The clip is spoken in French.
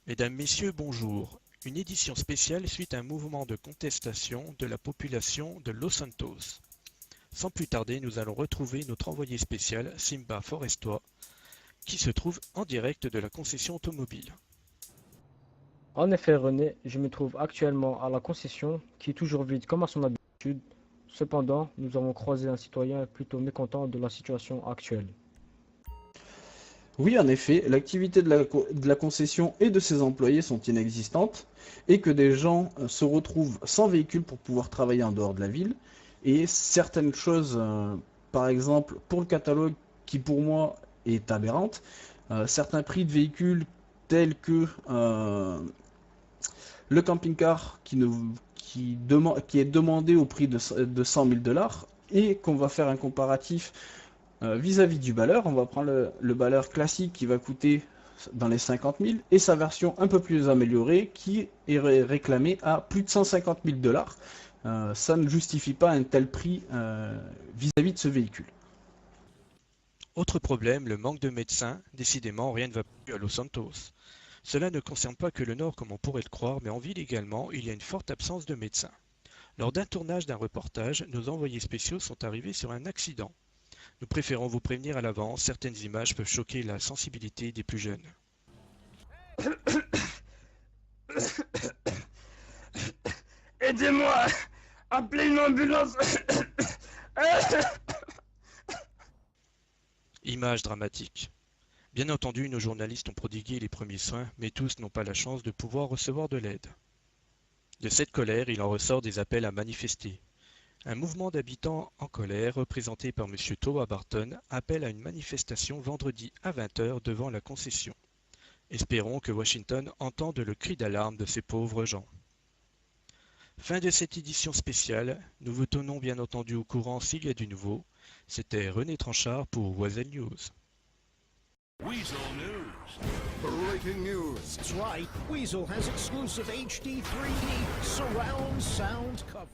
Mesdames, Messieurs, bonjour. Une édition spéciale suite à un mouvement de contestation de la population de Los Santos. Sans plus tarder, nous allons retrouver notre envoyé spécial, Simba Forestois, qui se trouve en direct de la concession automobile. En effet, René, je me trouve actuellement à la concession, qui est toujours vide comme à son habitude. Cependant, nous avons croisé un citoyen plutôt mécontent de la situation actuelle. Oui, en effet, l'activité de la concession et de ses employés sont inexistantes et que des gens se retrouvent sans véhicule pour pouvoir travailler en dehors de la ville. Et certaines choses, par exemple, pour le catalogue, qui pour moi est aberrante, certains prix de véhicules tels que le camping-car qui est demandé au prix de 100 000 dollars et qu'on va faire un comparatif vis-à-vis du balleur. On va prendre le balleur classique qui va coûter dans les 50 000 et sa version un peu plus améliorée qui est réclamée à plus de 150 000 dollars. Ça ne justifie pas un tel prix vis-à-vis de ce véhicule. Autre problème, le manque de médecins. Décidément, rien ne va plus à Los Santos. Cela ne concerne pas que le Nord comme on pourrait le croire, mais en ville également, il y a une forte absence de médecins. Lors d'un tournage d'un reportage, nos envoyés spéciaux sont arrivés sur un accident. Nous préférons vous prévenir à l'avance, certaines images peuvent choquer la sensibilité des plus jeunes. Aidez-moi! Appelez une ambulance! Images dramatiques. Bien entendu, nos journalistes ont prodigué les premiers soins, mais tous n'ont pas la chance de pouvoir recevoir de l'aide. De cette colère, il en ressort des appels à manifester. Un mouvement d'habitants en colère, représenté par M. Towa Barton, appelle à une manifestation vendredi à 20 h devant la concession. Espérons que Washington entende le cri d'alarme de ces pauvres gens. Fin de cette édition spéciale, nous vous tenons bien entendu au courant s'il y a du nouveau. C'était René Tranchard pour Oiselle News. Weasel News. Breaking news. That's right. Weasel has exclusive HD 3D surround sound coverage.